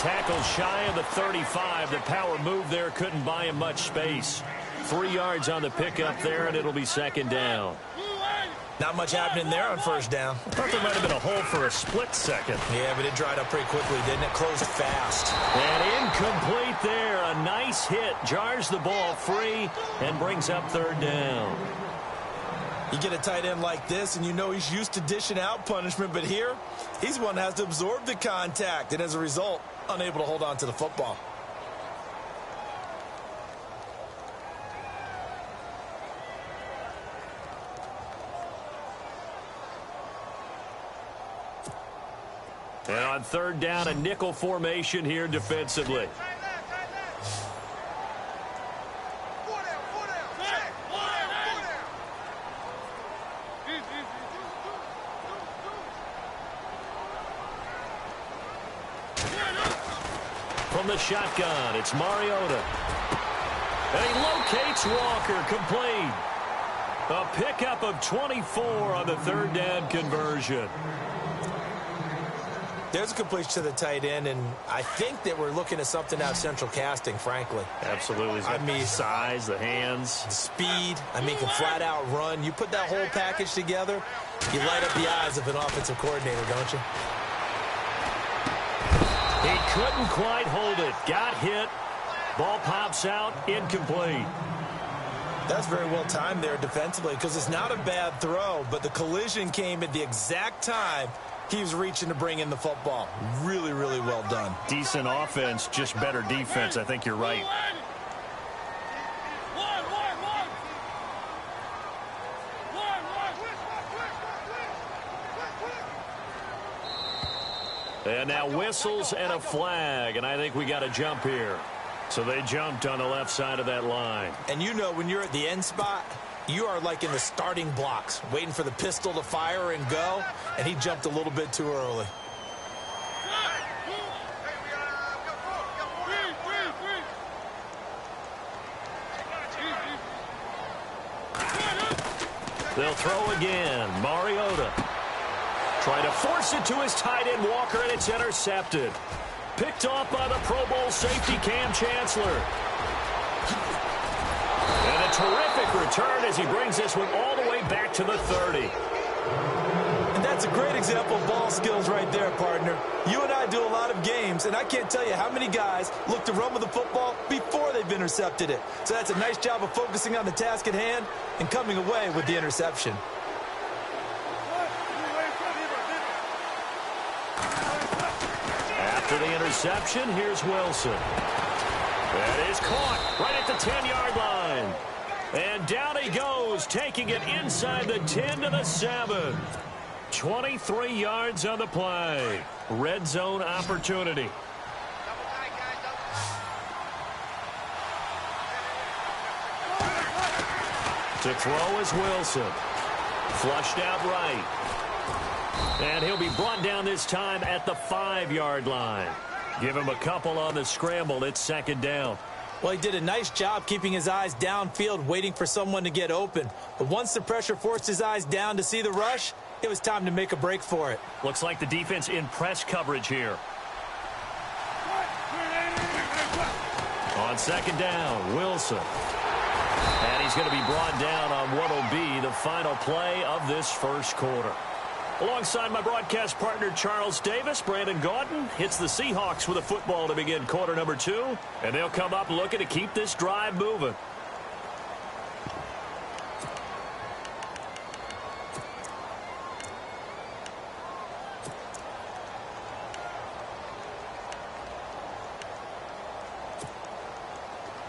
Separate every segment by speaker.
Speaker 1: tackled shy of the 35. The power move there couldn't buy him much space. 3 yards on the pickup there, and it'll be second down.
Speaker 2: Not much happening there on first down.
Speaker 1: I thought there might have been a hole for a split second.
Speaker 2: Yeah, but it dried up pretty quickly, didn't it? Closed fast.
Speaker 1: And incomplete there. A nice hit. Jars the ball free and brings up third down.
Speaker 2: You get a tight end like this, and you know he's used to dishing out punishment, but here, he's one that has to absorb the contact, and as a result, unable to hold on to the football.
Speaker 1: And on third down, a nickel formation here defensively. From the shotgun, it's Mariota. And he locates Walker, complete. A pickup of 24 on the third down conversion.
Speaker 2: There's a completion to the tight end, and I think that we're looking at something out of central casting, frankly.
Speaker 1: Absolutely. I mean, size, the hands.
Speaker 2: The speed. I mean, can flat out run. You put that whole package together, you light up the eyes of an offensive coordinator, don't you?
Speaker 1: He couldn't quite hold it. Got hit. Ball pops out. Incomplete.
Speaker 2: That's very well timed there defensively because it's not a bad throw, but the collision came at the exact time he was reaching to bring in the football. Really, really well done.
Speaker 1: Decent offense, just better defense. I think you're right. And now whistles and a flag, and I think we got a jump here. So they jumped on the left side of that line.
Speaker 2: And you know when you're at the end spot, you are like in the starting blocks, waiting for the pistol to fire and go, and he jumped a little bit too early.
Speaker 1: They'll throw again. Mariota. Trying to force it to his tight end, Walker, and it's intercepted. Picked off by the Pro Bowl safety, Cam Chancellor. And a terrific return as he brings this one all the way back to the 30.
Speaker 2: And that's a great example of ball skills right there, partner. You and I do a lot of games, and I can't tell you how many guys look to run with the football before they've intercepted it. So that's a nice job of focusing on the task at hand and coming away with the interception.
Speaker 1: After the interception, here's Wilson. That is caught right at the 10-yard line. And down he goes, taking it inside the 10 to the 7. 23 yards on the play. Red zone opportunity. To throw is Wilson. Flushed out right. And he'll be brought down this time at the 5-yard line. Give him a couple on the scramble. It's second down.
Speaker 2: Well, he did a nice job keeping his eyes downfield, waiting for someone to get open. But once the pressure forced his eyes down to see the rush, it was time to make a break for it.
Speaker 1: Looks like the defense in press coverage here. On second down, Wilson. And he's going to be brought down on what will be the final play of this first quarter. Alongside my broadcast partner, Charles Davis, Brandon Gaudin hits the Seahawks with a football to begin quarter number 2. And they'll come up looking to keep this drive moving.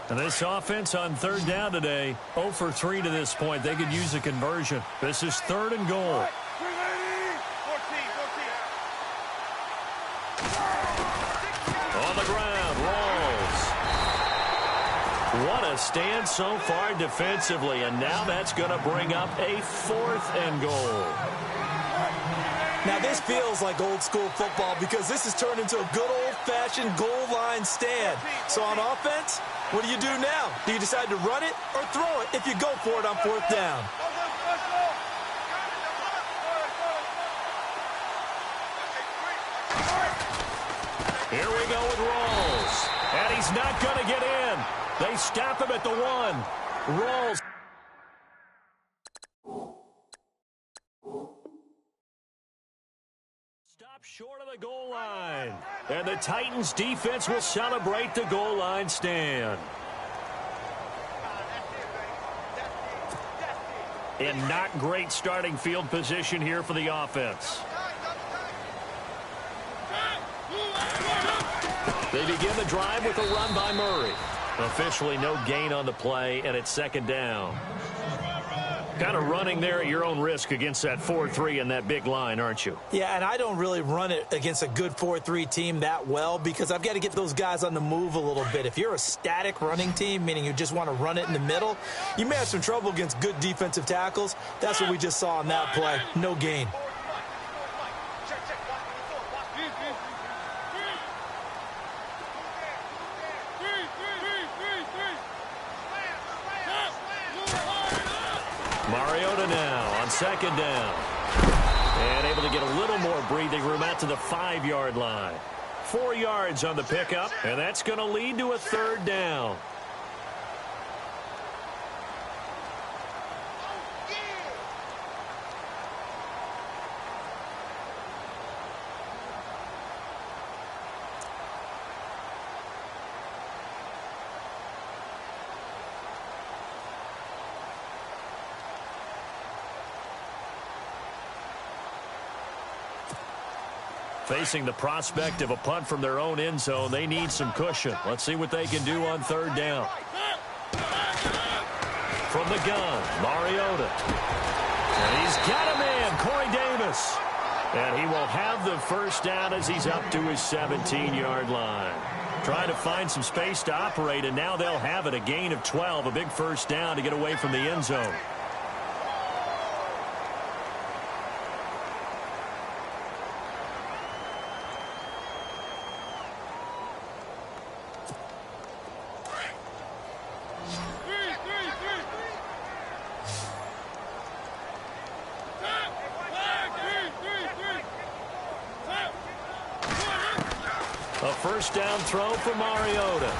Speaker 1: And this offense on third down today, 0 for 3 to this point. They could use a conversion. This is third and goal. On the ground, rolls. What a stand so far defensively, and now that's going to bring up a 4th and goal.
Speaker 2: Now this feels like old school football because this has turned into a good old-fashioned goal line stand. So on offense, what do you do now? Do you decide to run it or throw it if you go for it on 4th down?
Speaker 1: Here we go with is not going to get in. They stop him at the 1. Rolls. Stop short of the goal line. And the Titans defense will celebrate the goal line stand. In not great starting field position here for the offense. They begin the drive with a run by Murray. Officially no gain on the play, and it's second down. Kind of running there at your own risk against that 4-3 and that big line, aren't you?
Speaker 2: Yeah, and I don't really run it against a good 4-3 team that well because I've got to get those guys on the move a little bit. If you're a static running team, meaning you just want to run it in the middle, you may have some trouble against good defensive tackles. That's what we just saw on that play. No gain.
Speaker 1: Mariota now on second down. And able to get a little more breathing room out to the 5-yard line. 4 yards on the pickup, and that's going to lead to a third down. Facing the prospect of a punt from their own end zone, they need some cushion. Let's see what they can do on third down. From the gun, Mariota. And he's got a man, Corey Davis. And he will have the first down as he's up to his 17-yard line. Trying to find some space to operate, and now they'll have it. A gain of 12, a big first down to get away from the end zone. A first down throw for Mariota.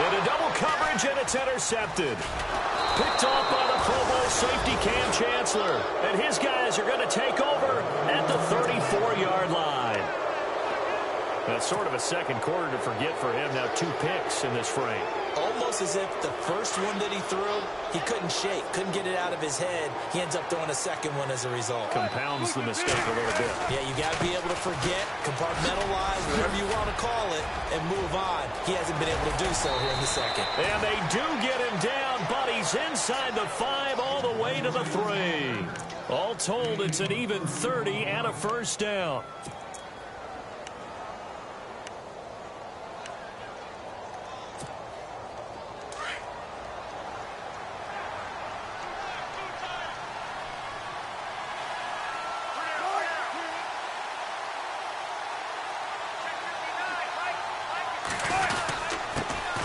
Speaker 1: Into double coverage, and it's intercepted. Picked off by the Pro Bowl safety Cam Chancellor. And his guys are going to take over at the 34-yard line. That's sort of a second quarter to forget for him. Now 2 picks in this frame.
Speaker 2: Almost as if the first one that he threw, he couldn't shake, couldn't get it out of his head. He ends up throwing a second one as a result.
Speaker 1: Compounds the mistake a little bit.
Speaker 2: Yeah, you got to be able to forget, compartmentalize, whatever you want to call it, and move on. He hasn't been able to do so here in the second.
Speaker 1: And they do get him down, but he's inside the 5 all the way to the 3. All told, it's an even 30 and a first down.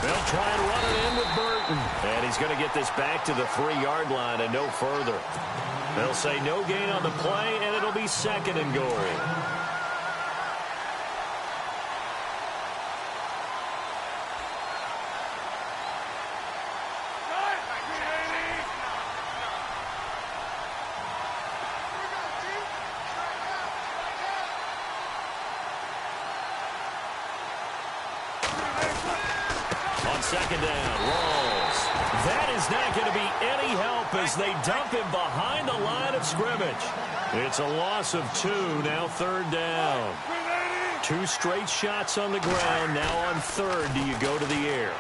Speaker 1: They'll try and run it in with Burton. And he's going to get this back to the 3-yard line and no further. They'll say no gain on the play, and it'll be second and goal. Second down, Rawls. That is not going to be any help as they dump him behind the line of scrimmage. It's a loss of 2, now third down. 2 straight shots on the ground. Now on third, do you go to the air?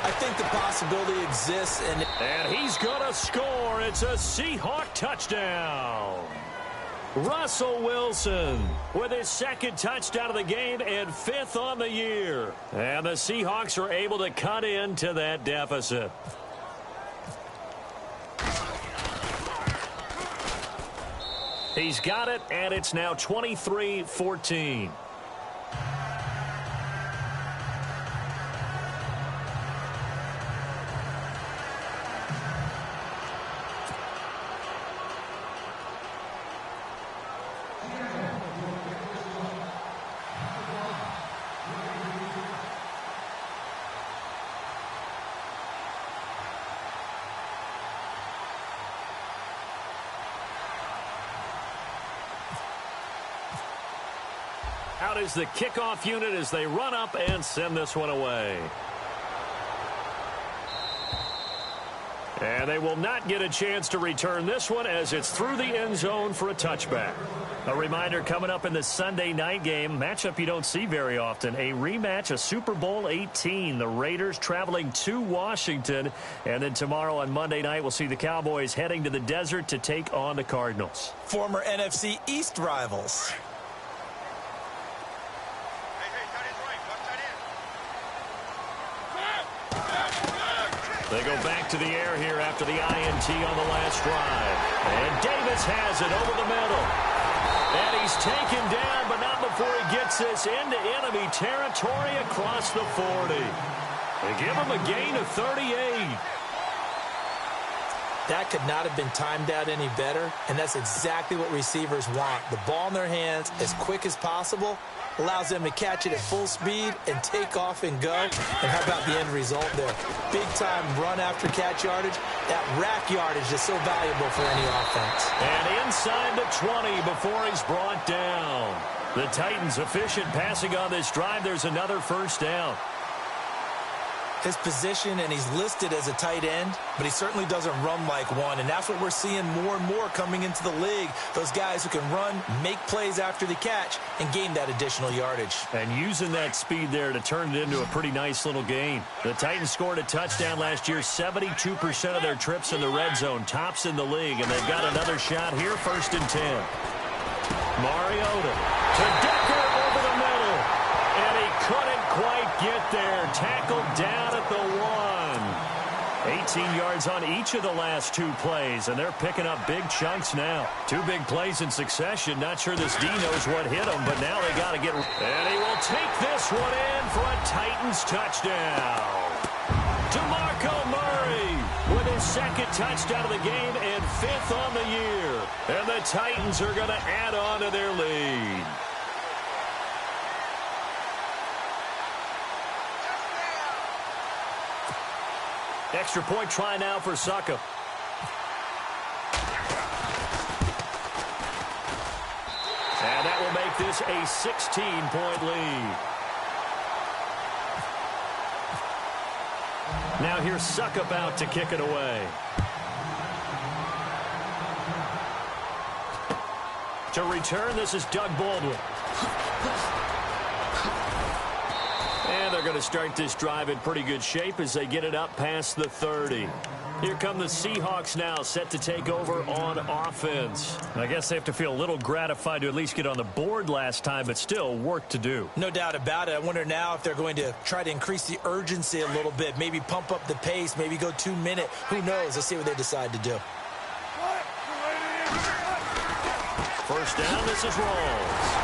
Speaker 2: I think the possibility exists.
Speaker 1: And he's going to score. It's a Seahawk touchdown. Russell Wilson with his second touchdown of the game and 5th on the year. And the Seahawks are able to cut into that deficit. He's got it, and it's now 23-14. out is the kickoff unit as they run up and send this one away. And they will not get a chance to return this one as it's through the end zone for a touchback. A reminder coming up in the Sunday night game, matchup you don't see very often, a rematch of Super Bowl 18. The Raiders traveling to Washington. And then tomorrow on Monday night, we'll see the Cowboys heading to the desert to take on the Cardinals.
Speaker 2: Former NFC East rivals.
Speaker 1: They go back to the air here after the INT on the last drive. And Davis has it over the middle. And he's taken down, but not before he gets this into enemy territory across the 40. They give him a gain of 38.
Speaker 2: That could not have been timed out any better, and that's exactly what receivers want. The ball in their hands as quick as possible allows them to catch it at full speed and take off and go. And how about the end result there? Big-time run after catch yardage. That rack yardage is so valuable for any offense.
Speaker 1: And inside the 20 before he's brought down. The Titans efficient passing on this drive. There's another first down.
Speaker 2: His position, and he's listed as a tight end, but he certainly doesn't run like one, and that's what we're seeing more and more coming into the league. Those guys who can run, make plays after the catch, and gain that additional yardage.
Speaker 1: And using that speed there to turn it into a pretty nice little gain. The Titans scored a touchdown last year, 72% of their trips in the red zone, tops in the league, and they've got another shot here, 1st and 10. Mariota to Decker over the middle, and he couldn't quite get there. Tackled down at the 1. 18 yards on each of the last 2 plays, and they're picking up big chunks now. 2 big plays in succession. Not sure this D knows what hit him, but now they got to get... And he will take this one in for a Titans touchdown. DeMarco Murray with his 2nd touchdown of the game and 5th on the year. And the Titans are going to add on to their lead. Extra point try now for Suckup. And that will make this a 16-point lead. Now here's Suckup out to kick it away. To return, this is Doug Baldwin. And they're going to start this drive in pretty good shape as they get it up past the 30. Here come the Seahawks now, set to take over on offense. I guess they have to feel a little gratified to at least get on the board last time, but still work to do.
Speaker 2: No doubt about it. I wonder now if they're going to try to increase the urgency a little bit, maybe pump up the pace, maybe go 2-minute. Who knows? Let's see what they decide to do.
Speaker 1: First down, this is Rawls.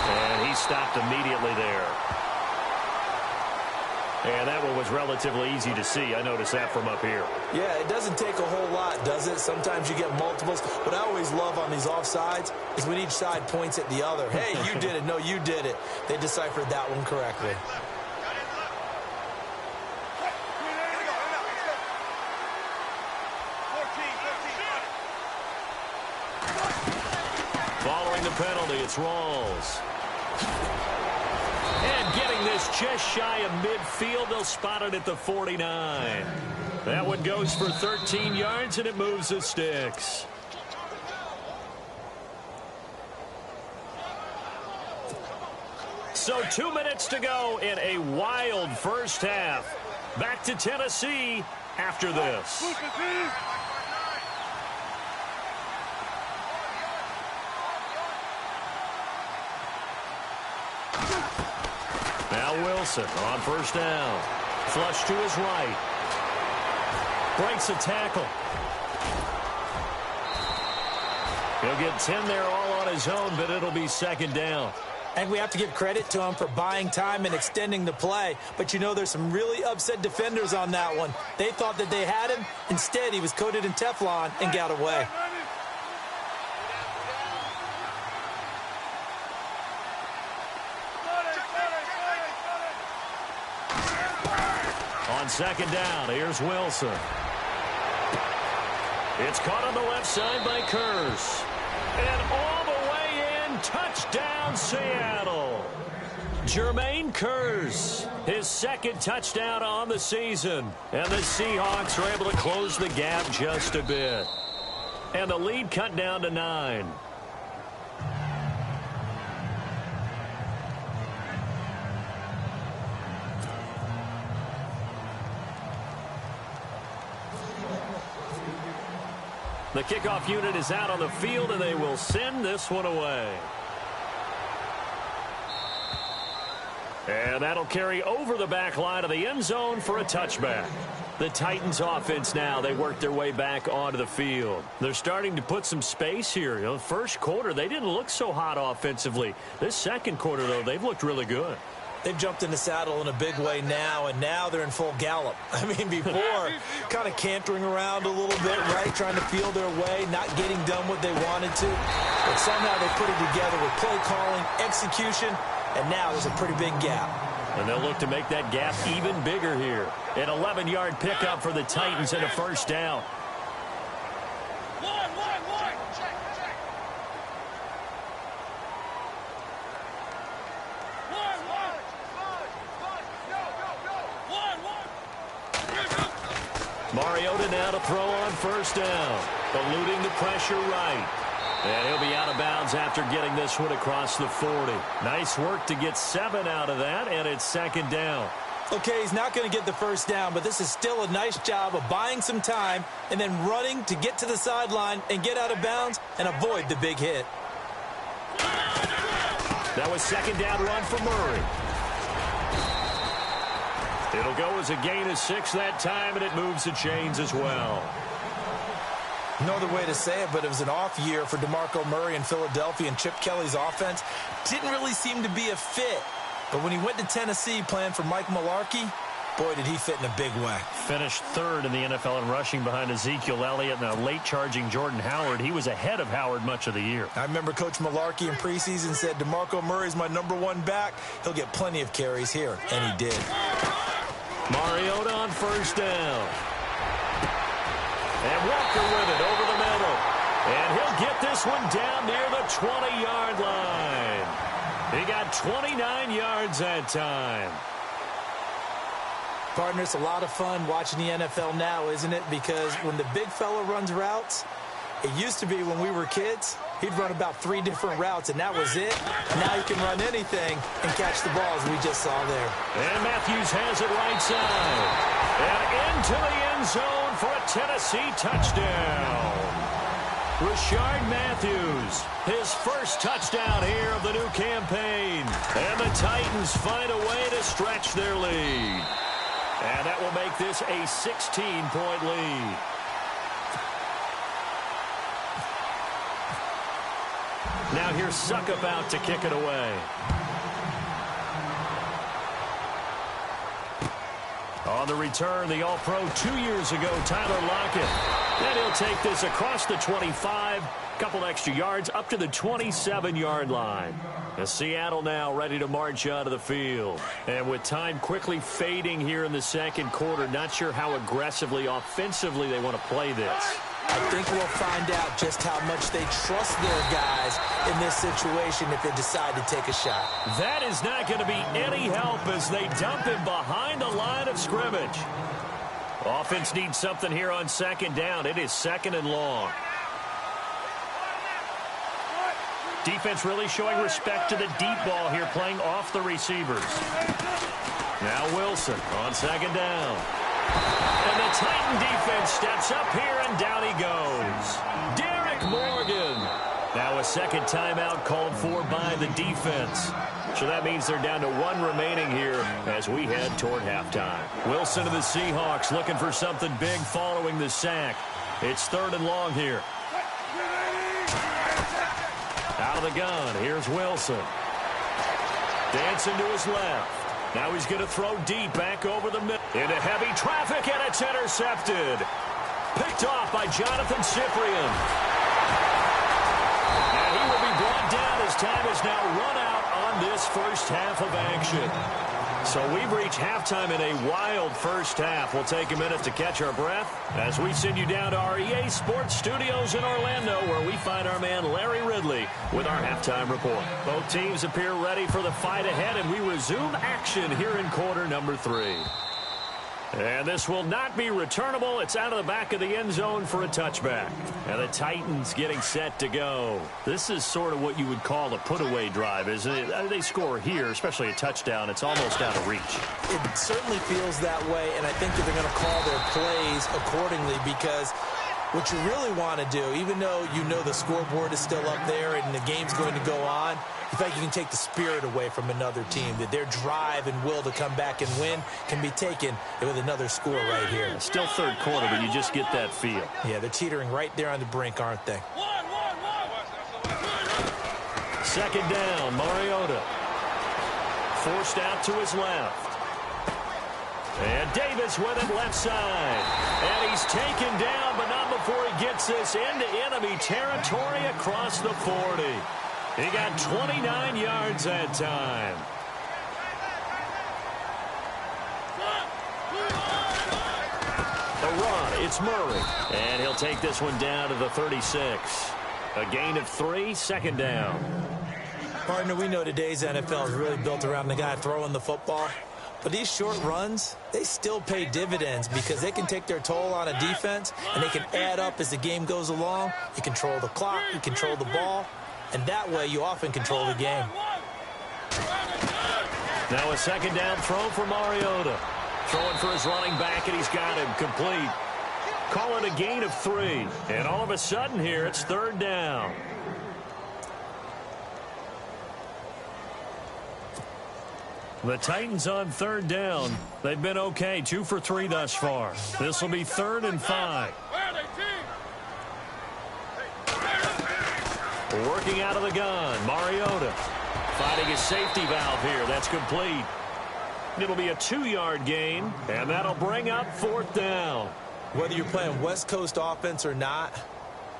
Speaker 1: And he stopped immediately there. And that one was relatively easy to see. I noticed that from up here.
Speaker 2: Yeah, it doesn't take a whole lot, does it? Sometimes you get multiples. What I always love on these offsides is when each side points at the other. Hey, you did it. No, you did it. They deciphered that one correctly.
Speaker 1: Following the penalty, it's Rawls. And getting this just shy of midfield, they'll spot it at the 49. That one goes for 13 yards, and it moves the sticks. So 2 minutes to go in a wild first half. Back to Tennessee after this. Now Wilson on first down. Flush to his right. Breaks a tackle. He'll get 10 there all on his own, but it'll be 2nd down.
Speaker 2: And we have to give credit to him for buying time and extending the play. But you know, there's some really upset defenders on that one. They thought that they had him. Instead, he was coated in Teflon and got away.
Speaker 1: On 2nd down, here's Wilson. It's caught on the left side by Kurz. And all the way in touchdown, Seattle. Jermaine Kearse, his second touchdown on the season. And the Seahawks are able to close the gap just a bit. And the lead cut down to 9. The kickoff unit is out on the field, and they will send this one away. And that'll carry over the back line of the end zone for a touchback. The Titans offense now, they work their way back onto the field. They're starting to put some space here. You know, first quarter, they didn't look so hot offensively. This second quarter, though, they've looked really good.
Speaker 2: They've jumped in the saddle in a big way now, and now they're in full gallop. I mean, before, kind of cantering around a little bit, right, trying to feel their way, not getting done what they wanted to. But somehow they put it together with play calling, execution, and now there's a pretty big gap.
Speaker 1: And they'll look to make that gap even bigger here. An 11-yard pickup for the Titans and a first down. Mariota now to throw on first down. Eluding the pressure right. And he'll be out of bounds after getting this one across the 40. Nice work to get 7 out of that, and it's second down.
Speaker 2: Okay, he's not going to get the first down, but this is still a nice job of buying some time and then running to get to the sideline and get out of bounds and avoid the big hit.
Speaker 1: That was second down run for Murray. It'll go as a gain of 6 that time, and it moves the chains as well.
Speaker 2: No other way to say it, but it was an off year for DeMarco Murray in Philadelphia, and Chip Kelly's offense didn't really seem to be a fit. But when he went to Tennessee playing for Mike Mularkey, boy, did he fit in a big way.
Speaker 1: Finished third in the NFL in rushing behind Ezekiel Elliott and a late-charging Jordan Howard. He was ahead of Howard much of the year.
Speaker 2: I remember Coach Mularkey in preseason said, DeMarco Murray's my #1 back. He'll get plenty of carries here, and he did.
Speaker 1: Mariota on first down. And Walker with it over the middle. And he'll get this one down near the 20-yard line. He got 29 yards that time.
Speaker 2: Partner, it's a lot of fun watching the NFL now, isn't it? Because when the big fella runs routes, it used to be when we were kids, he'd run about 3 different routes, and that was it. Now he can run anything and catch the balls we just saw there.
Speaker 1: And Matthews has it right side. And into the end zone for a Tennessee touchdown. Rashard Matthews, his first touchdown here of the new campaign. And the Titans find a way to stretch their lead. And that will make this a 16-point lead. Now here's Suckup out to kick it away. On the return, the All-Pro 2 years ago, Tyler Lockett. And he'll take this across the 25, couple extra yards, up to the 27-yard line. And Seattle now ready to march onto the field. And with time quickly fading here in the second quarter, not sure how aggressively, offensively they want to play this.
Speaker 2: I think we'll find out just how much they trust their guys in this situation if they decide to take a shot.
Speaker 1: That is not going to be any help as they dump him behind the line of scrimmage. Offense needs something here on second down. It is second and long. Defense really showing respect to the deep ball here, playing off the receivers. Now Wilson on second down. And the Titan defense steps up here, and down he goes. Derek Morgan. Now a second timeout called for by the defense. So that means they're down to 1 remaining here as we head toward halftime. Wilson of the Seahawks looking for something big following the sack. It's third and long here. Out of the gun, here's Wilson. Dancing to his left. Now he's going to throw deep back over the middle. Into heavy traffic, and it's intercepted. Picked off by Jonathan Cyprien. And he will be brought down as time is now run out on this first half of action. So we've reached halftime in a wild first half. We'll take a minute to catch our breath as we send you down to our EA Sports Studios in Orlando, where we find our man Larry Ridley with our halftime report. Both teams appear ready for the fight ahead, and we resume action here in quarter number 3. And this will not be returnable. It's out of the back of the end zone for a touchback. And the Titans getting set to go. This is sort of what you would call a put-away drive, isn't it? They score here, especially a touchdown. It's almost out of reach.
Speaker 2: It certainly feels that way, and I think that they're going to call their plays accordingly, because what you really want to do, even though you know the scoreboard is still up there and the game's going to go on, in fact, you can take the spirit away from another team, that their drive and will to come back and win can be taken with another score right here.
Speaker 1: It's still third quarter, but you just get that feel.
Speaker 2: Yeah, they're teetering right there on the brink, aren't they?
Speaker 1: Second down, Mariota. Forced out to his left. And Davis with it left side. And he's taken down, but not before he gets this into enemy territory across the 40. He got 29 yards that time. A run, it's Murray. And he'll take this one down to the 36. A gain of 3, second down.
Speaker 2: Partner, we know today's NFL is really built around the guy throwing the football. But these short runs, they still pay dividends, because they can take their toll on a defense, and they can add up as the game goes along. You control the clock, you control the ball, and that way you often control the game.
Speaker 1: Now a second down throw for Mariota. Throwing for his running back, and he's got him complete. Call it a gain of 3. And all of a sudden here, it's third down. The Titans on third down. They've been okay, 2 for 3 thus far. This will be 3rd and 5. Working out of the gun, Mariota finding his safety valve here. That's complete. It'll be a 2-yard gain, and that'll bring up 4th down.
Speaker 2: Whether you're playing West Coast offense or not,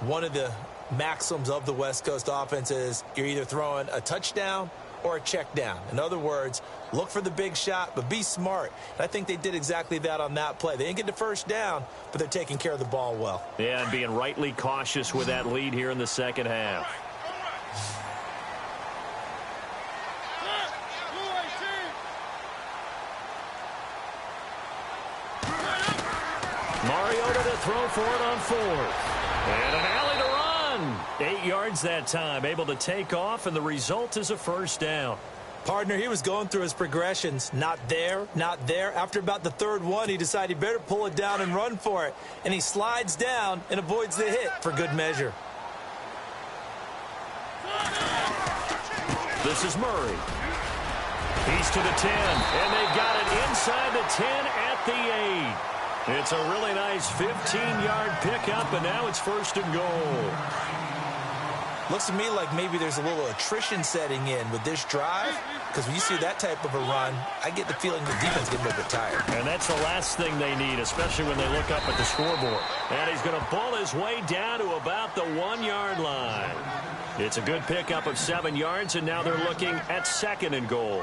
Speaker 2: one of the maxims of the West Coast offense is you're either throwing a touchdown or a check down. In other words, look for the big shot, but be smart. And I think they did exactly that on that play. They didn't get the first down, but they're taking care of the ball well.
Speaker 1: Yeah, and being rightly cautious with that lead here in the second half. Mariota to throw for it on 4th. And an alley to run. 8 yards that time, able to take off, and the result is a first down.
Speaker 2: Partner, he was going through his progressions. Not there, not there. After about the 3rd one, he decided he better pull it down and run for it. And he slides down and avoids the hit for good measure.
Speaker 1: This is Murray. He's to the 10, and they've got it inside the 10 at the 8. It's a really nice 15-yard pickup, and now it's 1st and goal.
Speaker 2: Looks to me like maybe there's a little attrition setting in with this drive, because when you see that type of a run, I get the feeling the defense gets a little bit tired.
Speaker 1: And that's the last thing they need, especially when they look up at the scoreboard. And he's going to pull his way down to about the 1-yard line. It's a good pickup of 7 yards, and now they're looking at 2nd and goal.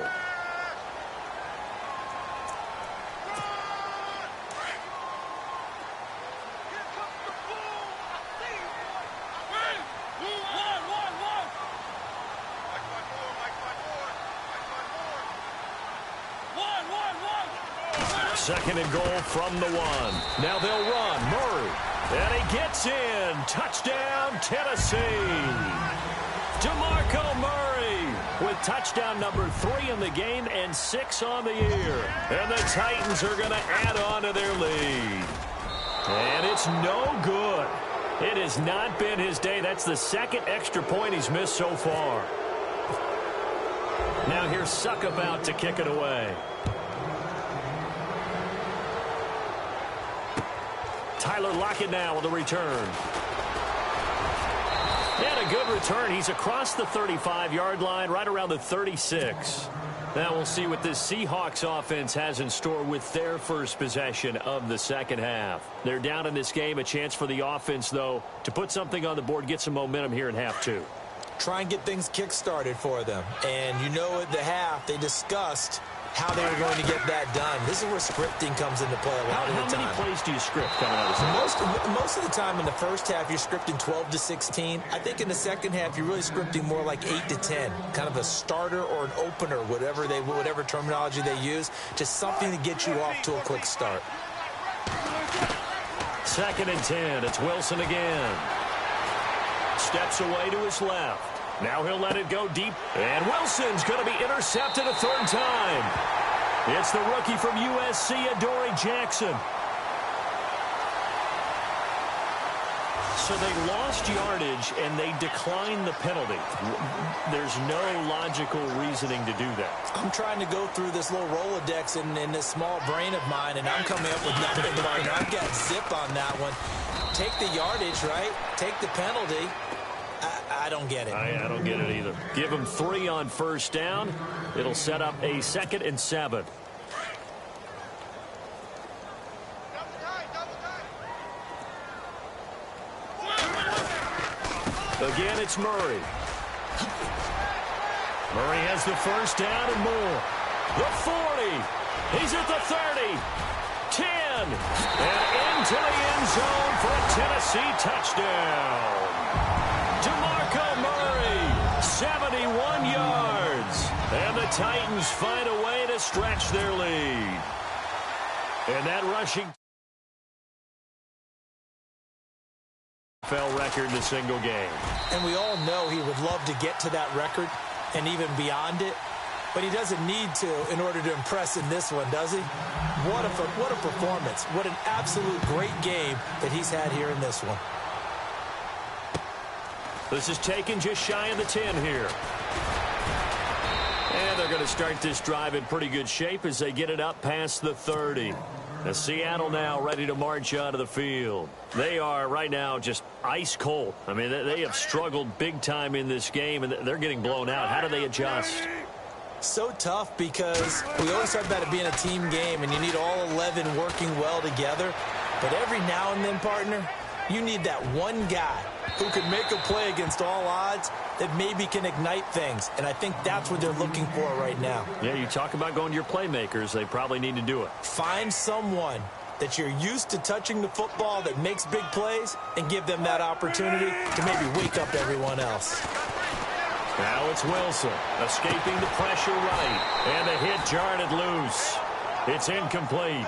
Speaker 1: Second and goal from the 1. Now they'll run. Murray. And he gets in. Touchdown, Tennessee. DeMarco Murray with touchdown number 3 in the game and 6 on the year. And the Titans are going to add on to their lead. And it's no good. It has not been his day. That's the 2nd extra point he's missed so far. Now here's Suckup out to kick it away. Tyler Lockett now with a return. And a good return. He's across the 35-yard line, right around the 36. Now we'll see what this Seahawks offense has in store with their first possession of the second half. They're down in this game. A chance for the offense, though, to put something on the board, get some momentum here in half 2.
Speaker 2: Try and get things kick-started for them. And you know at the half, they discussed how they were going to get that done. This is where scripting comes into play a lot of the time.
Speaker 1: How many plays do you script coming out of this?
Speaker 2: Most of the time in the first half, you're scripting 12 to 16. I think in the second half, you're really scripting more like 8 to 10, kind of a starter or an opener, whatever terminology they use, just something to get you off to a quick start.
Speaker 1: 2nd and 10. It's Wilson again. Steps away to his left. Now he'll let it go deep. And Wilson's going to be intercepted a 3rd time. It's the rookie from USC, Adoree Jackson. So they lost yardage, and they declined the penalty. There's no logical reasoning to do that.
Speaker 2: I'm trying to go through this little Rolodex in this small brain of mine, and I'm coming up with nothing. I've got zip on that one. Take the yardage, right? Take the penalty. I don't get it.
Speaker 1: I don't get it either. Give him 3 on 1st down. It'll set up a 2nd and 7. Again, it's Murray. Murray has the 1st down and more. The 40. He's at the 30. 10. And into the end zone for a Tennessee touchdown. Murray, 71 yards. And the Titans find a way to stretch their lead. And that rushing NFL record in a single game.
Speaker 2: And we all know he would love to get to that record and even beyond it. But he doesn't need to in order to impress in this one, does he? What a performance. What an absolute great game that he's had here in this one.
Speaker 1: This is taken just shy of the 10 here. And they're going to start this drive in pretty good shape as they get it up past the 30. Now Seattle now ready to march onto the field. They are right now just ice cold. I mean, they have struggled big time in this game, and they're getting blown out. How do they adjust?
Speaker 2: So tough because we always talk about it being a team game, and you need all 11 working well together. But every now and then, partner, you need that one guy who can make a play against all odds that maybe can ignite things. And I think that's what they're looking for right now.
Speaker 1: Yeah, you talk about going to your playmakers. They probably need to do it.
Speaker 2: Find someone that you're used to touching the football that makes big plays and give them that opportunity to maybe wake up everyone else.
Speaker 1: Now it's Wilson escaping the pressure right. And the hit jarred it loose. It's incomplete.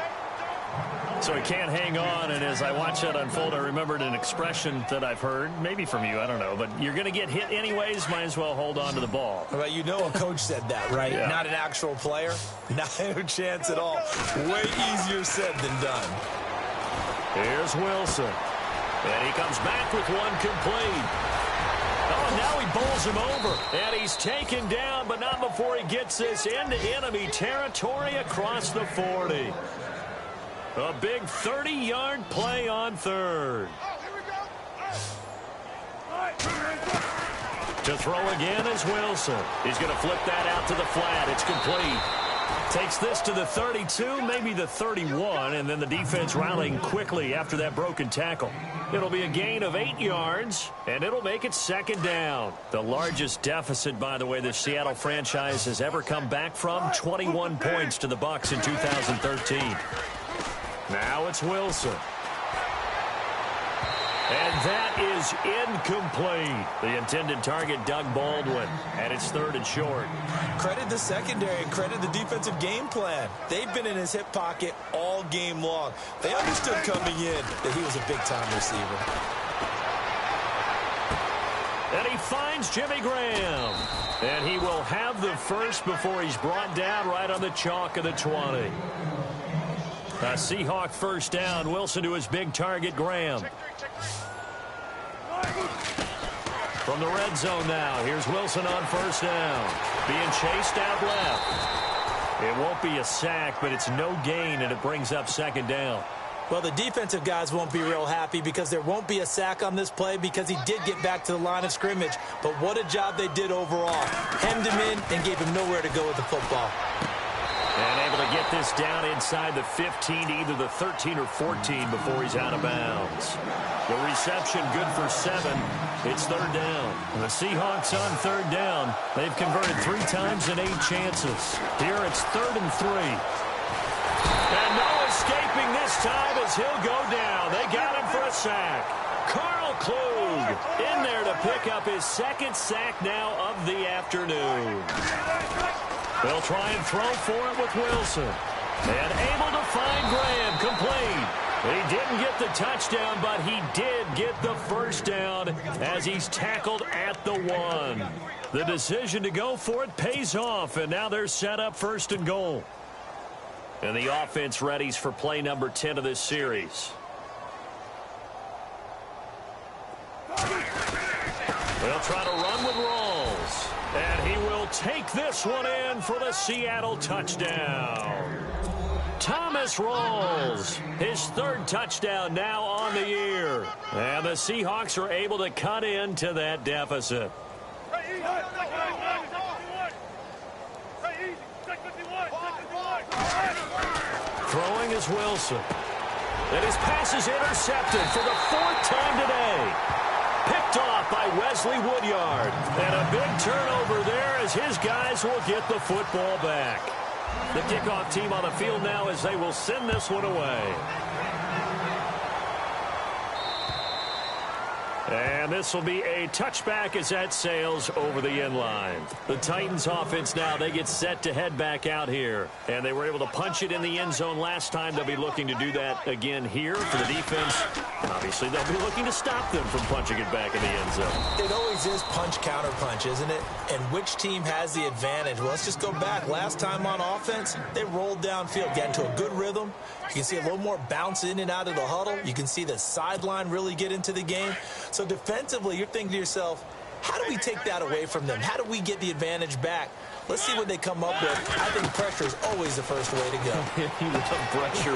Speaker 1: So he can't hang on, and as I watch that unfold, I remembered an expression that I've heard, maybe from you, I don't know, but you're going to get hit anyways, might as well hold on to the ball.
Speaker 2: Well, you know a coach said that, right?
Speaker 1: Yeah.
Speaker 2: Not an actual player. Not a chance at all. Way easier said than done.
Speaker 1: Here's Wilson. And he comes back with one complete. Oh, now he bowls him over. And he's taken down, but not before he gets this into enemy territory across the 40. A big 30-yard play on 3rd. To throw again is Wilson. He's going to flip that out to the flat. It's complete. Takes this to the 32, maybe the 31, and then the defense rallying quickly after that broken tackle. It'll be a gain of 8 yards, and it'll make it 2nd down. The largest deficit, by the way, the Seattle franchise has ever come back from, 21 points to the Bucs in 2013. Now it's Wilson. And that is incomplete. The intended target, Doug Baldwin. And it's 3rd and short.
Speaker 2: Credit the secondary and credit the defensive game plan. They've been in his hip pocket all game long. They understood coming in that he was a big-time receiver.
Speaker 1: And he finds Jimmy Graham. And he will have the first before he's brought down right on the chalk of the 20. A Seahawk 1st down. Wilson to his big target, Graham. From the red zone now, here's Wilson on 1st down. Being chased out left. It won't be a sack, but it's no gain, and it brings up 2nd down.
Speaker 2: Well, the defensive guys won't be real happy because there won't be a sack on this play because he did get back to the line of scrimmage. But what a job they did overall. Hemmed him in and gave him nowhere to go with the football.
Speaker 1: And able to get this down inside the 15, either the 13 or 14 before he's out of bounds. The reception good for 7. It's third down. The Seahawks on third down. They've converted 3 times in 8 chances. Here it's 3rd and 3. And no escaping this time as he'll go down. They got him for a sack. Carl Klug in there to pick up his 2nd sack now of the afternoon. They'll try and throw for it with Wilson. And able to find Graham, complete. He didn't get the touchdown, but he did get the first down as he's tackled at the 1. The decision to go for it pays off, and now they're set up 1st and goal. And the offense readies for play number 10 of this series. They'll try to run with Rawls. And he will take this one in for the Seattle touchdown. Thomas Rawls, his 3rd touchdown now on the year. And the Seahawks are able to cut into that deficit. Throwing is Wilson. And his pass is intercepted for the 4th time today. Picked off by Wesley Woodyard. And a big turnover there as his guys will get the football back. The kickoff team on the field now as they will send this one away. And this will be a touchback as that sails over the end line. The Titans offense now, they get set to head back out here. And they were able to punch it in the end zone last time. They'll be looking to do that again here for the defense. Obviously, they'll be looking to stop them from punching it back in the end zone.
Speaker 2: It always is punch-counter-punch, isn't it? And which team has the advantage? Well, let's just go back. Last time on offense, they rolled downfield, got into a good rhythm. You can see a little more bounce in and out of the huddle. You can see the sideline really get into the game. So defensively, you're thinking to yourself, how do we take that away from them? How do we get the advantage back? Let's see what they come up with. I think pressure is always the first way to go.
Speaker 1: You love pressure.
Speaker 2: I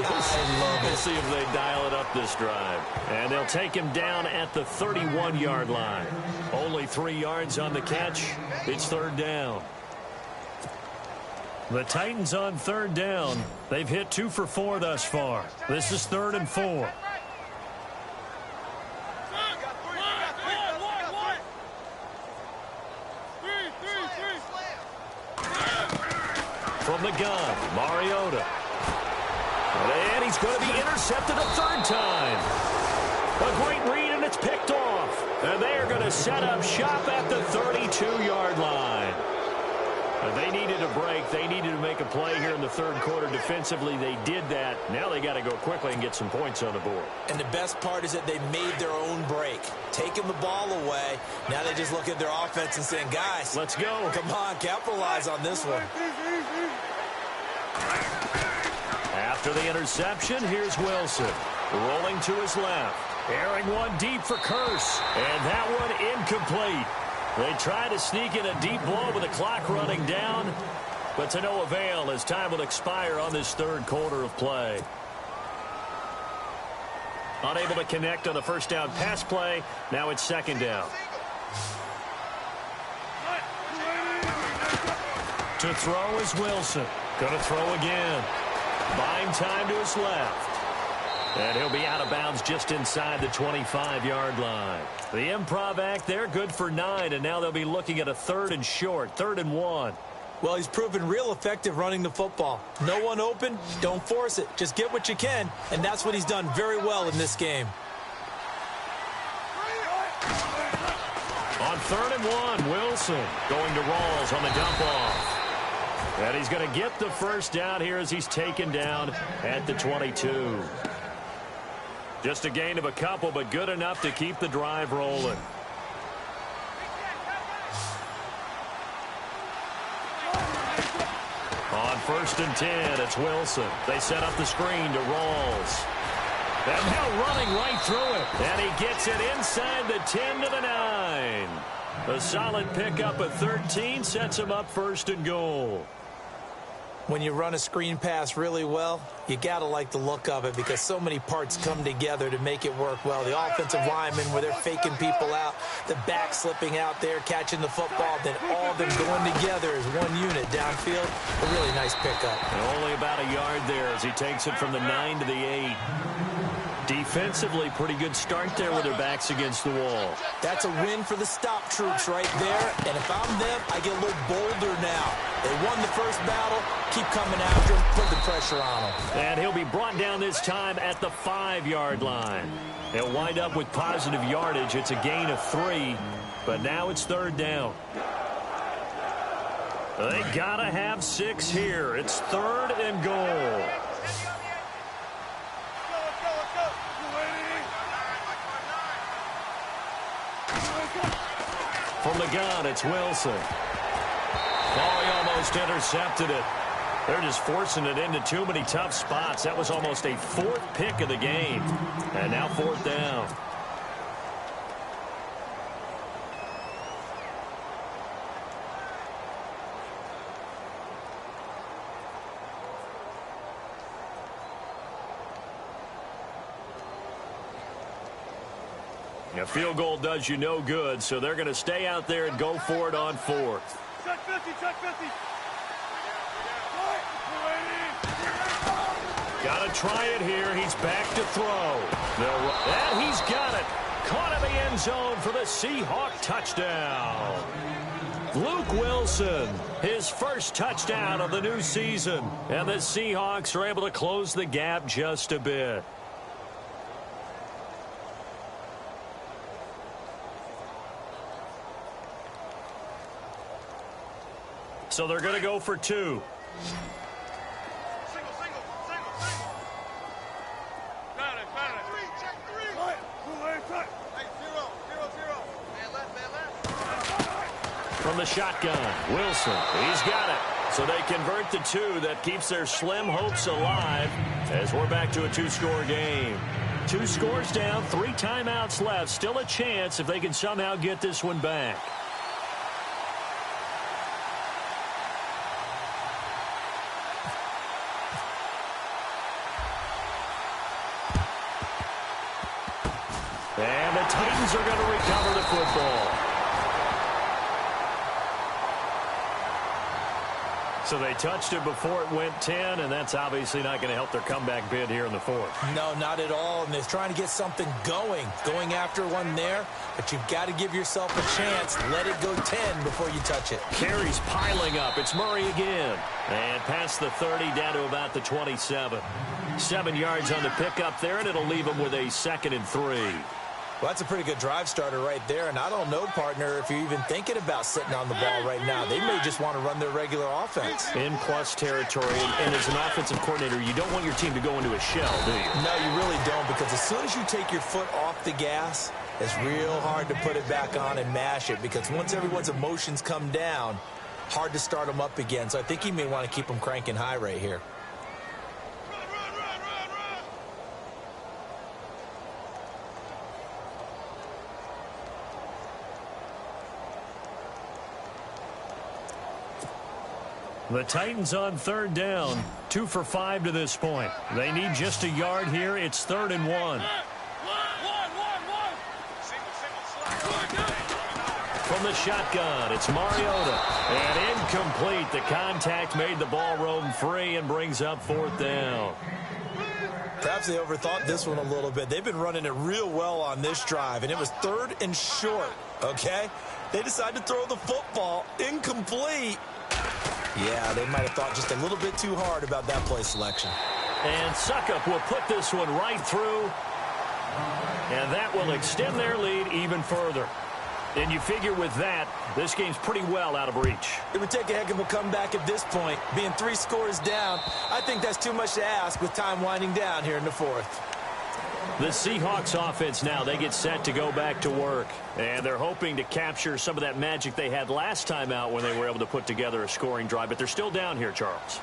Speaker 2: love it.
Speaker 1: We'll see if they dial it up this drive. And they'll take him down at the 31-yard line. Only 3 yards on the catch. It's 3rd down. The Titans on 3rd down. They've hit 2 for 4 thus far. This is 3rd and 4. From the gun, Mariota. And he's going to be intercepted a 3rd time. A great read, and it's picked off. And they are going to set up shop at the 32-yard line. They needed a break. They needed to make a play here in the 3rd quarter. Defensively, they did that. Now they got to go quickly and get some points on the board.
Speaker 2: And the best part is that they made their own break. Taking the ball away. Now they just look at their offense and saying, guys,
Speaker 1: let's go.
Speaker 2: Come on, capitalize on this one.
Speaker 1: After the interception, here's Wilson. Rolling to his left. Airing one deep for Curse. And that one incomplete. They try to sneak in a deep blow with the clock running down, but to no avail as time will expire on this 3rd quarter of play. Unable to connect on the 1st down pass play. Now it's 2nd down. To throw is Wilson. Going to throw again. Buying time to his left. And he'll be out of bounds just inside the 25-yard line. The improv act there, good for 9, and now they'll be looking at a 3rd and short, 3rd and 1.
Speaker 2: Well, he's proven real effective running the football. No one open, don't force it. Just get what you can, and that's what he's done very well in this game.
Speaker 1: On 3rd and 1, Wilson going to Rawls on the dump off. And he's going to get the first down here as he's taken down at the 22. Just a gain of a couple, but good enough to keep the drive rolling. On 1st and 10, it's Wilson. They set up the screen to Rawls. And now running right through it. And he gets it inside the 10 to the 9. A solid pickup at 13 sets him up 1st and goal.
Speaker 2: When you run a screen pass really well, you got to like the look of it because so many parts come together to make it work well. The offensive linemen, where they're faking people out, the back slipping out there, catching the football, then all of them going together as one unit downfield. A really nice pickup.
Speaker 1: And only about a yard there as he takes it from the 9 to the 8. Defensively, pretty good start there with their backs against the wall.
Speaker 2: That's a win for the stop troops right there. And if I'm them, I get a little bolder now. They won the first battle. Keep coming after him. Put the pressure on him.
Speaker 1: And he'll be brought down this time at the 5-yard line. He'll wind up with positive yardage. It's a gain of 3, but now it's 3rd down. They gotta have 6 here. It's 3rd and goal. From the gun, it's Wilson. Oh, he almost intercepted it. They're just forcing it into too many tough spots. That was almost a 4th pick of the game. And now 4th down. A field goal does you no good, so they're going to stay out there and go for it on 4th.
Speaker 3: Check 50, check 50.
Speaker 1: Got to try it here. He's back to throw. And he's got it. Caught in the end zone for the Seahawk touchdown. Luke Wilson, his first touchdown of the new season. And the Seahawks are able to close the gap just a bit. So they're going to go for 2.
Speaker 3: Single. Got it. 3, check 3. Right. Hey, 0. Man left.
Speaker 1: From the shotgun, Wilson, he's got it. So they convert the 2. That keeps their slim hopes alive as we're back to a 2-score game. 2 scores down, 3 timeouts left. Still a chance if they can somehow get this one back. And the Titans are going to recover the football. So they touched it before it went 10, and that's obviously not going to help their comeback bid here in the 4th.
Speaker 2: No, not at all. And they're trying to get something going after one there. But you've got to give yourself a chance. Let it go 10 before you touch it.
Speaker 1: Carries piling up. It's Murray again. And past the 30 down to about the 27. 7 yards on the pickup there, and it'll leave them with a 2nd and 3.
Speaker 2: Well, that's a pretty good drive starter right there. And I don't know, partner, if you're even thinking about sitting on the ball right now. They may just want to run their regular offense.
Speaker 1: In plus territory. And as an offensive coordinator, you don't want your team to go into a shell, do you?
Speaker 2: No, you really don't, because as soon as you take your foot off the gas, it's real hard to put it back on and mash it, because once everyone's emotions come down, hard to start them up again. So I think he may want to keep them cranking high right here.
Speaker 1: The Titans on 3rd down, 2 for 5 to this point. They need just a yard here. It's 3rd and 1. From the shotgun, it's Mariota. And incomplete. The contact made the ball roam free and brings up 4th down.
Speaker 2: Perhaps they overthought this one a little bit. They've been running it real well on this drive, and it was 3rd and short, okay? They decided to throw the football incomplete. Yeah, they might have thought just a little bit too hard about that play selection.
Speaker 1: And Suckup will put this one right through. And that will extend their lead even further. And you figure with that, this game's pretty well out of reach.
Speaker 2: It would take a heck of a comeback at this point. Being 3 scores down, I think that's too much to ask with time winding down here in the 4th.
Speaker 1: The Seahawks offense now, they get set to go back to work. And they're hoping to capture some of that magic they had last time out when they were able to put together a scoring drive. But they're still down here, Charles.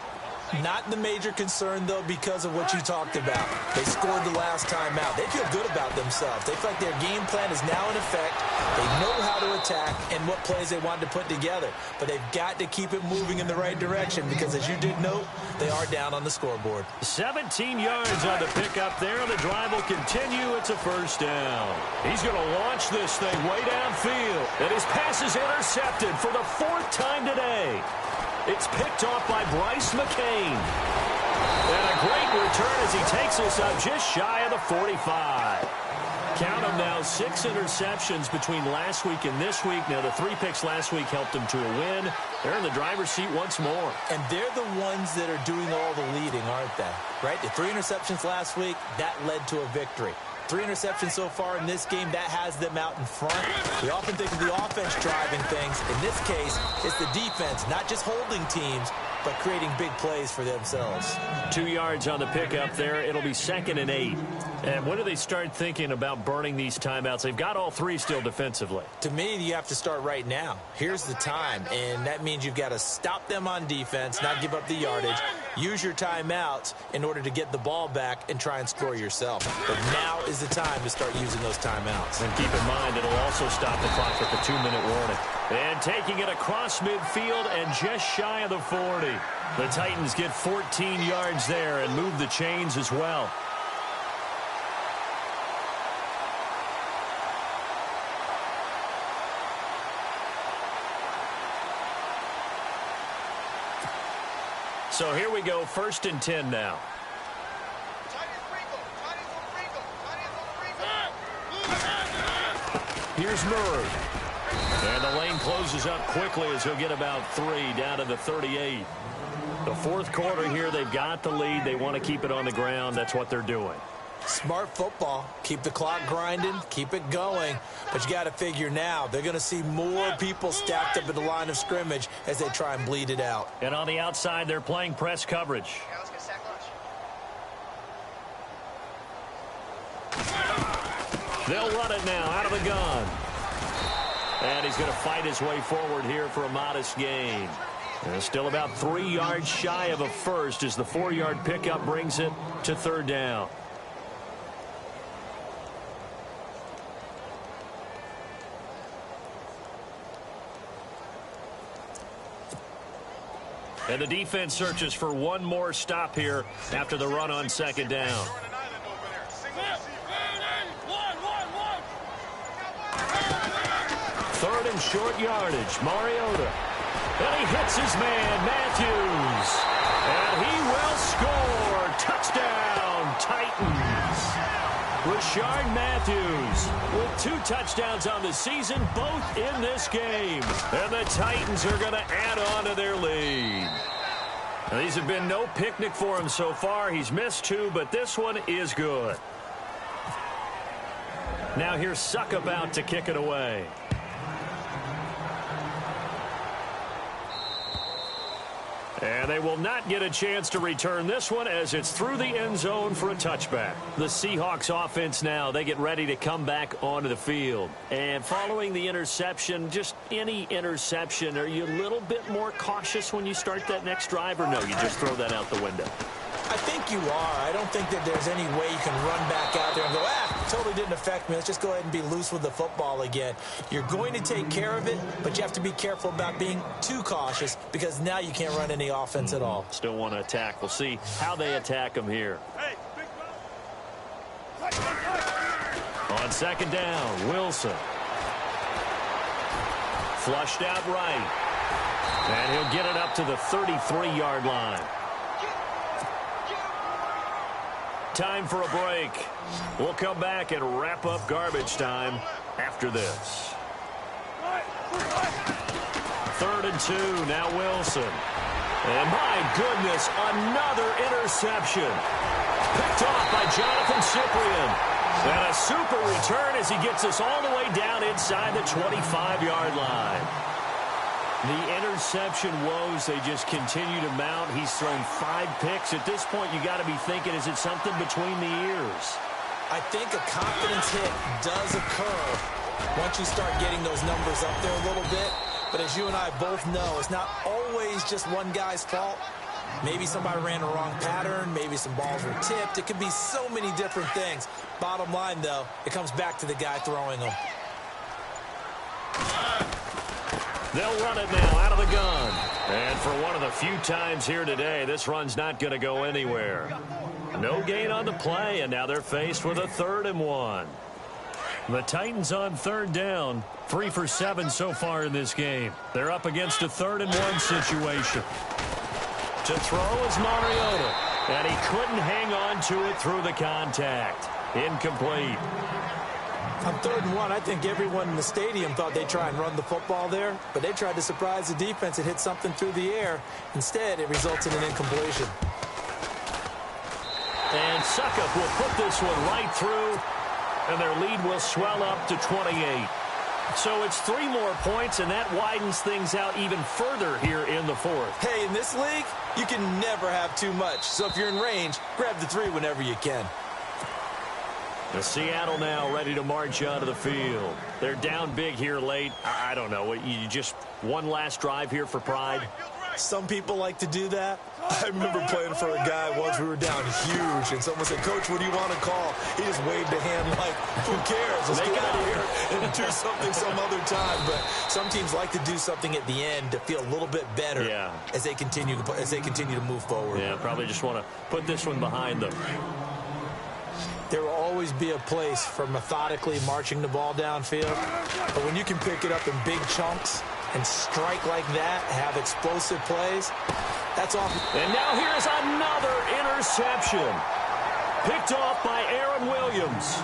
Speaker 2: Not the major concern, though, because of what you talked about. They scored the last time out. They feel good about themselves. They feel like their game plan is now in effect. They know how to attack and what plays they want to put together. But they've got to keep it moving in the right direction because, as you did note, they are down on the scoreboard.
Speaker 1: 17 yards on the pickup there. The drive will continue. It's a first down. He's going to launch this thing way downfield. And his pass is intercepted for the 4th time today. It's picked off by Bryce McCain. And a great return as he takes us up just shy of the 45. Count them now, 6 interceptions between last week and this week. Now, the 3 picks last week helped them to a win. They're in the driver's seat once more.
Speaker 2: And they're the ones that are doing all the leading, aren't they? Right? The 3 interceptions last week, that led to a victory. 3 interceptions so far in this game, that has them out in front. We often think of the offense driving things. In this case, it's the defense, not just holding teams, but creating big plays for themselves.
Speaker 1: 2 yards on the pickup there. It'll be 2nd and 8. And when do they start thinking about burning these timeouts? They've got all 3 still defensively.
Speaker 2: To me, you have to start right now. Here's the time, and that means you've got to stop them on defense, not give up the yardage, use your timeouts in order to get the ball back and try and score yourself. But now is the time to start using those timeouts.
Speaker 1: And keep in mind, it'll also stop the clock at the 2-minute warning. And taking it across midfield and just shy of the 40. The Titans get 14 yards there and move the chains as well. So here we go, 1st and 10 now. Here's Murray. And the lane closes up quickly as he'll get about 3 down to the 38. The 4th quarter here, they've got the lead. They want to keep it on the ground. That's what they're doing.
Speaker 2: Smart football. Keep the clock grinding. Keep it going. But you got to figure now, they're going to see more people stacked up at the line of scrimmage as they try and bleed it out.
Speaker 1: And on the outside, they're playing press coverage.
Speaker 3: Yeah, let's get sack lunch.
Speaker 1: They'll run it now out of the gun. And he's going to fight his way forward here for a modest gain. And still about 3 yards shy of a first as the 4-yard pickup brings it to 3rd down. And the defense searches for one more stop here after the run on 2nd down. 3rd and short yardage. Mariota. And he hits his man, Matthews. And he will score. Touchdown, Titans. Rashard Matthews with 2 touchdowns on the season, both in this game. And the Titans are going to add on to their lead. Now, these have been no picnic for him so far. He's missed 2, but this one is good. Now here's Suckup out to kick it away. And they will not get a chance to return this one as it's through the end zone for a touchback. The Seahawks offense now, they get ready to come back onto the field. And following the interception, just any interception, are you a little bit more cautious when you start that next drive, or no, you just throw that out the window?
Speaker 2: I think you are. I don't think that there's any way you can run back out there and go, totally didn't affect me. Let's just go ahead and be loose with the football again. You're going to take care of it, but you have to be careful about being too cautious because now you can't run any offense at all.
Speaker 1: Still want to attack. We'll see how they attack them here. On 2nd down, Wilson. Flushed out right. And he'll get it up to the 33-yard line. Time for a break. We'll come back and wrap up garbage time after this. 3rd and 2, now Wilson. And my goodness, another interception. Picked off by Jonathan Cyprien. And a super return as he gets us all the way down inside the 25-yard line. The interception woes, they just continue to mount. He's thrown 5 picks. At this point, you got to be thinking, is it something between the ears?
Speaker 2: I think a confidence hit does occur once you start getting those numbers up there a little bit. But as you and I both know, it's not always just one guy's fault. Maybe somebody ran a wrong pattern. Maybe some balls were tipped. It could be so many different things. Bottom line, though, it comes back to the guy throwing them.
Speaker 1: They'll run it now out of the gun. And for one of the few times here today, this run's not going to go anywhere. No gain on the play, and now they're faced with a 3rd and 1. The Titans on 3rd down, 3 for 7 so far in this game. They're up against a 3rd and 1 situation. To throw is Mariota, and he couldn't hang on to it through the contact. Incomplete.
Speaker 2: On 3rd and 1, I think everyone in the stadium thought they'd try and run the football there, but they tried to surprise the defense and hit something through the air. Instead, it results in an incompletion.
Speaker 1: And Suckup will put this one right through, and their lead will swell up to 28. So it's 3 more points, and that widens things out even further here in the 4th.
Speaker 2: Hey, in this league, you can never have too much. So if you're in range, grab the 3 whenever you can.
Speaker 1: The Seattle now ready to march onto the field. They're down big here late. I don't know. You just one last drive here for pride?
Speaker 2: Some people like to do that. I remember playing for a guy once. We were down huge, and someone said, "Coach, what do you want to call?" He just waved a hand like, "Who cares? Let's get out of here and do something some other time." But some teams like to do something at the end to feel a little bit better as they continue to move forward.
Speaker 1: Yeah, probably just want to put this one behind them.
Speaker 2: There will always be a place for methodically marching the ball downfield, but when you can pick it up in big chunks and strike like that, have explosive plays, that's awesome.
Speaker 1: And now here's another interception. Picked off by Aaron Williams.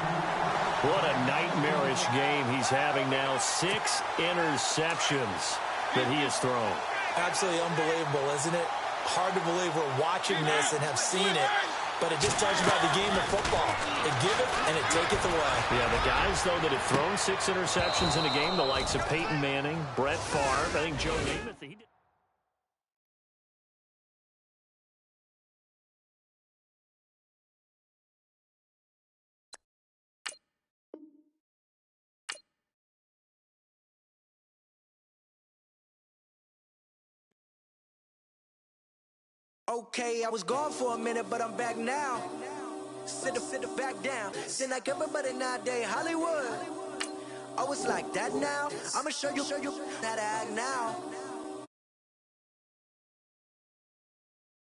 Speaker 1: What a nightmarish game he's having now. 6 interceptions that he has thrown.
Speaker 2: Absolutely unbelievable, isn't it? Hard to believe we're watching this and have seen it. But it just tells you about the game of football. It give it, and it taketh away.
Speaker 1: Yeah, the guys, though, that have thrown 6 interceptions in a game, the likes of Peyton Manning, Brett Favre, I think Joe Namath, he did.
Speaker 4: Okay, I was gone for a minute, but I'm back now. Sit back down. Seem like everybody nowadays, Hollywood. Oh, it's like that now. I'ma show you how to act now.